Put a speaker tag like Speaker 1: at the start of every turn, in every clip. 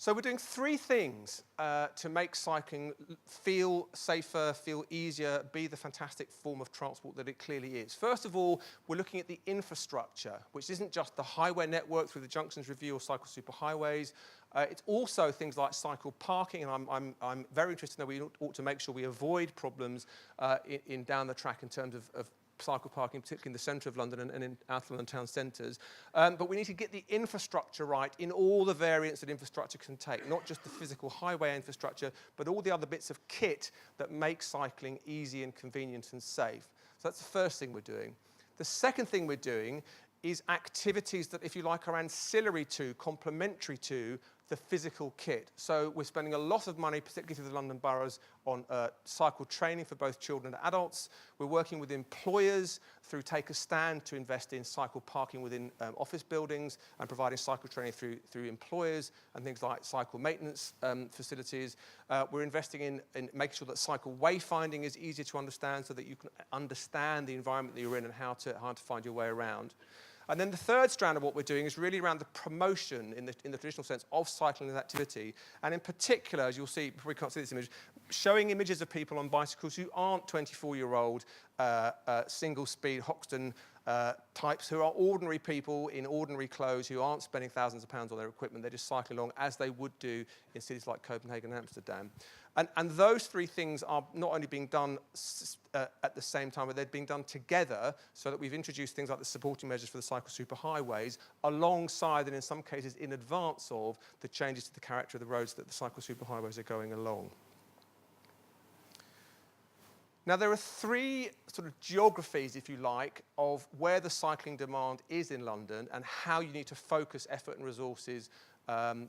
Speaker 1: So we're doing three things to make cycling feel safer, feel easier, be the fantastic form of transport that it clearly is. First of all, we're looking at the infrastructure, which isn't just the highway network through the Junctions Review or cycle superhighways. It's also things like cycle parking, and I'm very interested in that we ought to make sure we avoid problems in down the track in terms of cycle parking, particularly in the centre of London and in outer London town centres. But we need to get the infrastructure right in all the variants that infrastructure can take, not just the physical highway infrastructure, but all the other bits of kit that make cycling easy and convenient and safe. So that's the first thing we're doing. The second thing we're doing is activities that, if you like, are ancillary to, complementary to the physical kit. So we're spending a lot of money, particularly through the London boroughs, on cycle training for both children and adults. We're working with employers through Take a Stand to invest in cycle parking within office buildings and providing cycle training through employers and things like cycle maintenance facilities. We're investing in making sure that cycle wayfinding is easier to understand so that you can understand the environment that you're in and how to find your way around. And then the third strand of what we're doing is really around the promotion in the traditional sense of cycling as activity. And in particular, as you'll see, before we can't see this image, showing images of people on bicycles who aren't 24-year-old single-speed Hoxton types, who are ordinary people in ordinary clothes who aren't spending thousands of pounds on their equipment. They're just cycling along as they would do in cities like Copenhagen and Amsterdam. And those three things are not only being done at the same time, but they're being done together so that we've introduced things like the supporting measures for the cycle superhighways alongside and in some cases in advance of the changes to the character of the roads that the cycle superhighways are going along. Now, there are three sort of geographies, if you like, of where the cycling demand is in London and how you need to focus effort and resources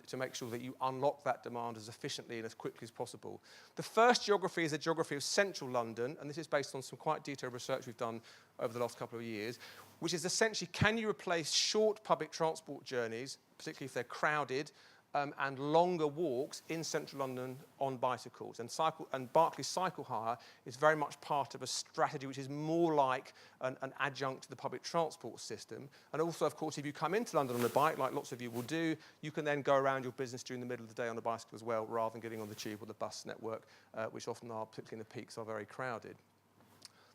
Speaker 1: to make sure that you unlock that demand as efficiently and as quickly as possible. The first geography is a geography of central London, and this is based on some quite detailed research we've done over the last couple of years, which is essentially, can you replace short public transport journeys, particularly if they're crowded, and longer walks in central London on bicycles. And Barclays Cycle Hire is very much part of a strategy which is more like an adjunct to the public transport system. And also, of course, if you come into London on a bike, like lots of you will do, you can then go around your business during the middle of the day on a bicycle as well, rather than getting on the tube or the bus network, which often are, particularly in the peaks, are very crowded.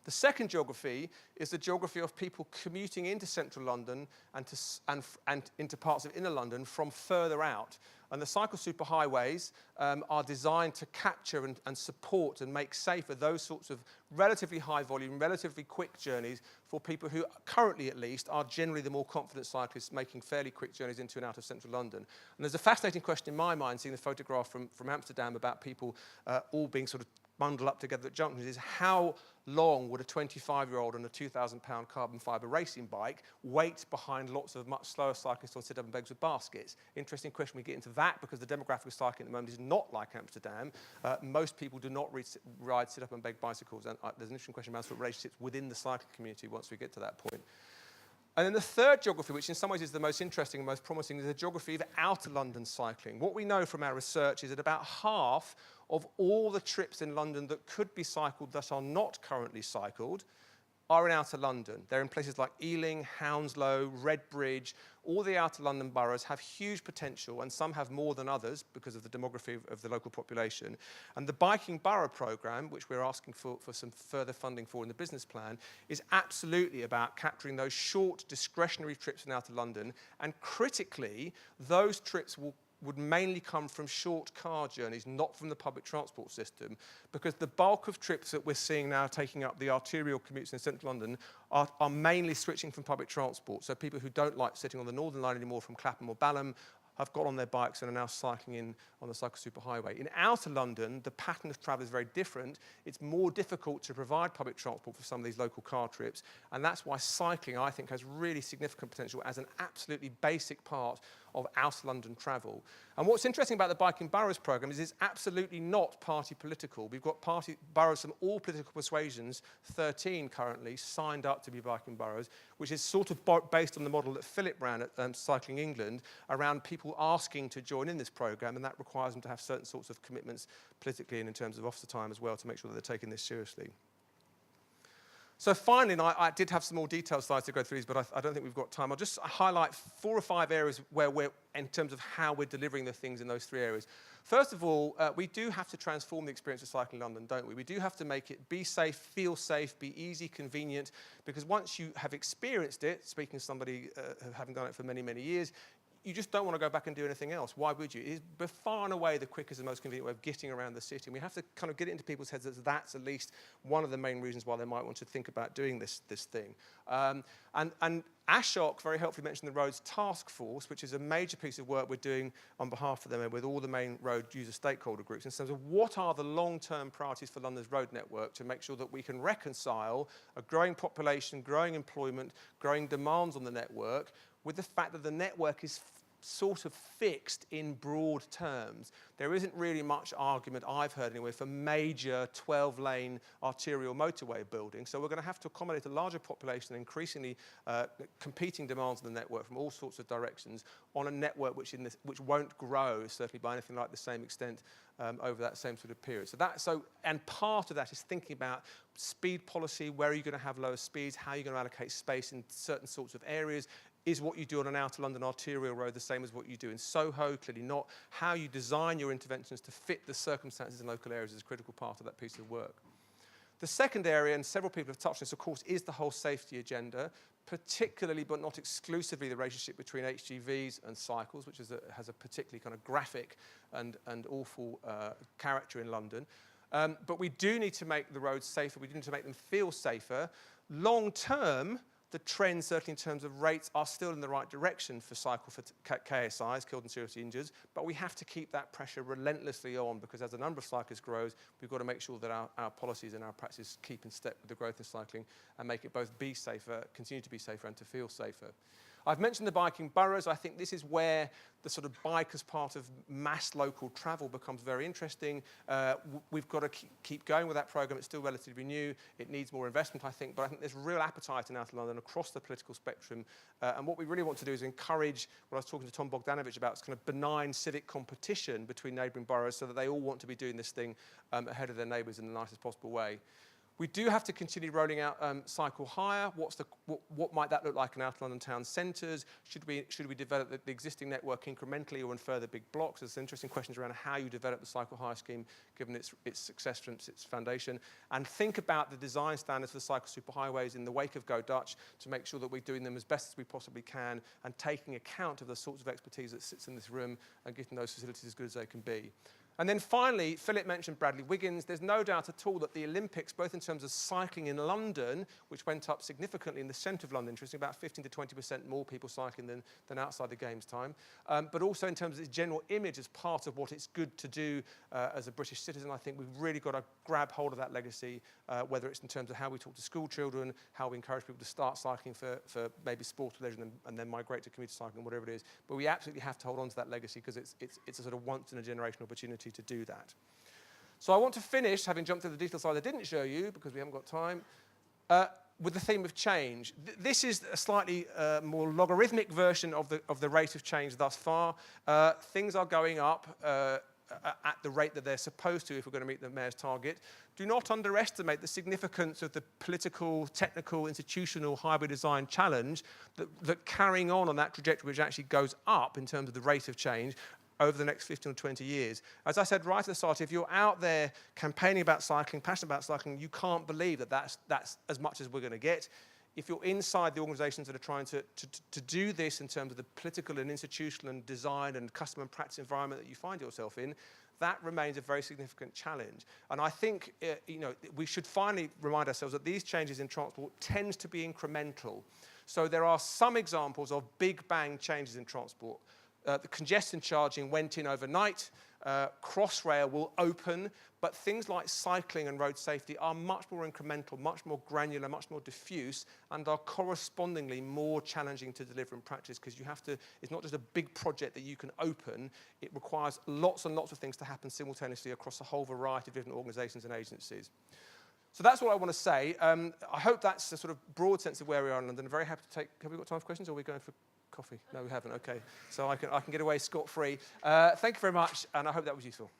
Speaker 1: The second geography is the geography of people commuting into central London and into parts of inner London from further out. And the cycle superhighways are designed to capture and support and make safer those sorts of relatively high volume, relatively quick journeys for people who currently at least are generally the more confident cyclists making fairly quick journeys into and out of central London. And there's a fascinating question in my mind, seeing the photograph from Amsterdam about people all being sort of bundle up together at junctions, is how long would a 25-year-old on a £2,000 carbon fibre racing bike wait behind lots of much slower cyclists on sit-up and begs with baskets? Interesting question. We get into that because the demographic of cycling at the moment is not like Amsterdam. Most people do not ride sit-up and beg bicycles, and there's an interesting question about sort of relationships within the cycling community once we get to that point. And then the third geography, which in some ways is the most interesting and most promising, is the geography of outer London cycling. What we know from our research is that about half of all the trips in London that could be cycled that are not currently cycled are in outer London. They're in places like Ealing, Hounslow, Redbridge. All the outer London boroughs have huge potential, and some have more than others because of the demography of the local population. And the Biking Borough programme, which we're asking for some further funding for in the business plan, is absolutely about capturing those short discretionary trips in outer London. And critically, those trips would mainly come from short car journeys, not from the public transport system, because the bulk of trips that we're seeing now taking up the arterial commutes in central London are mainly switching from public transport. So people who don't like sitting on the Northern Line anymore from Clapham or Balham have got on their bikes and are now cycling in on the cycle superhighway. In outer London, the pattern of travel is very different. It's more difficult to provide public transport for some of these local car trips, and that's why cycling, I think, has really significant potential as an absolutely basic part of outer London travel. And what's interesting about the Biking Boroughs programme is it's absolutely not party political. We've got party boroughs from all political persuasions, 13 currently, signed up to be Biking Boroughs, which is sort of based on the model that Philip ran at Cycling England, around people asking to join in this programme, and that requires them to have certain sorts of commitments politically and in terms of officer time as well to make sure that they're taking this seriously. So finally, and I did have some more detailed slides to go through these, but I don't think we've got time. I'll just highlight 4 or 5 areas where we're, in terms of how we're delivering the things in those 3 areas. First of all, we do have to transform the experience of cycling in London, don't we? We do have to make it be safe, be easy, convenient, because once you have experienced it, speaking as somebody having done it for many, many years, you just don't want to go back and do anything else. Why would you? It is by far and away the quickest and most convenient way of getting around the city. And we have to kind of get it into people's heads that that's at least one of the main reasons why they might want to think about doing this thing. And Ashok very helpfully mentioned the Roads Task Force, which is a major piece of work we're doing on behalf of them and with all the main road user stakeholder groups in terms of what are the long-term priorities for London's road network to make sure that we can reconcile a growing population, growing employment, growing demands on the network with the fact that the network is sort of fixed in broad terms. There isn't really much argument, I've heard anyway, for major 12-lane arterial motorway building. So we're going to have to accommodate a larger population and increasingly competing demands on the network from all sorts of directions on a network which won't grow, certainly by anything like the same extent over that same sort of period. And part of that is thinking about speed policy, where are you going to have lower speeds, how are you going to allocate space in certain sorts of areas. Is what you do on an outer London arterial road the same as what you do in Soho? Clearly not. How you design your interventions to fit the circumstances in local areas is a critical part of that piece of work. The second area, and several people have touched on this, of course, is the whole safety agenda, particularly but not exclusively the relationship between HGVs and cycles, which has a particularly kind of graphic and awful character in London. But we do need to make the roads safer. We do need to make them feel safer. Long term, the trends, certainly in terms of rates, are still in the right direction for KSIs, killed and seriously injured, but we have to keep that pressure relentlessly on because as the number of cyclists grows, we've got to make sure that our policies and our practices keep in step with the growth of cycling and make it both be safer, continue to be safer, and to feel safer. I've mentioned the biking boroughs. I think this is where the sort of bike as part of mass local travel becomes very interesting. We've got to keep going with that programme. It's still relatively new. It needs more investment, I think, but I think there's real appetite in outer London across the political spectrum. And what we really want to do is encourage what I was talking to Tom Bogdanovich about, kind of benign civic competition between neighbouring boroughs so that they all want to be doing this thing ahead of their neighbours in the nicest possible way. We do have to continue rolling out Cycle Hire. What might that look like in outer London town centres? Should we develop the existing network incrementally or in further big blocks? There's interesting questions around how you develop the Cycle Hire scheme, given its success from its foundation. And think about the design standards for the cycle superhighways in the wake of Go Dutch to make sure that we're doing them as best as we possibly can and taking account of the sorts of expertise that sits in this room and getting those facilities as good as they can be. And then finally, Philip mentioned Bradley Wiggins. There's no doubt at all that the Olympics, both in terms of cycling in London, which went up significantly in the centre of London, interesting, about 15 to 20% more people cycling than outside the games time, but also in terms of its general image as part of what it's good to do as a British citizen. I think we've really got to grab hold of that legacy, whether it's in terms of how we talk to school children, how we encourage people to start cycling for maybe sport or leisure and then migrate to commuter cycling, whatever it is. But we absolutely have to hold on to that legacy because it's a sort of once-in-a-generation opportunity to do that. So I want to finish, having jumped to the detail slide I didn't show you because we haven't got time, with the theme of change. This is a slightly more logarithmic version of the rate of change thus far. Things are going up at the rate that they're supposed to if we're going to meet the Mayor's target. Do not underestimate the significance of the political, technical, institutional hybrid design challenge that carrying on that trajectory, which actually goes up in terms of the rate of change, over the next 15 or 20 years. As I said right at the start, if you're out there campaigning about cycling, passionate about cycling, you can't believe that that's as much as we're going to get. If you're inside the organisations that are trying to do this in terms of the political and institutional and design and customer and practice environment that you find yourself in, that remains a very significant challenge. And I think we should finally remind ourselves that these changes in transport tend to be incremental. So there are some examples of big bang changes in transport. The congestion charging went in overnight. Crossrail will open, but things like cycling and road safety are much more incremental, much more granular, much more diffuse, and are correspondingly more challenging to deliver in practice because it's not just a big project that you can open, it requires lots and lots of things to happen simultaneously across a whole variety of different organisations and agencies. So that's what I want to say. I hope that's a sort of broad sense of where we are in London. I'm very happy to take, have we got time for questions or are we going for coffee? No, we haven't. Okay. So I can get away scot-free. Thank you very much, and I hope that was useful.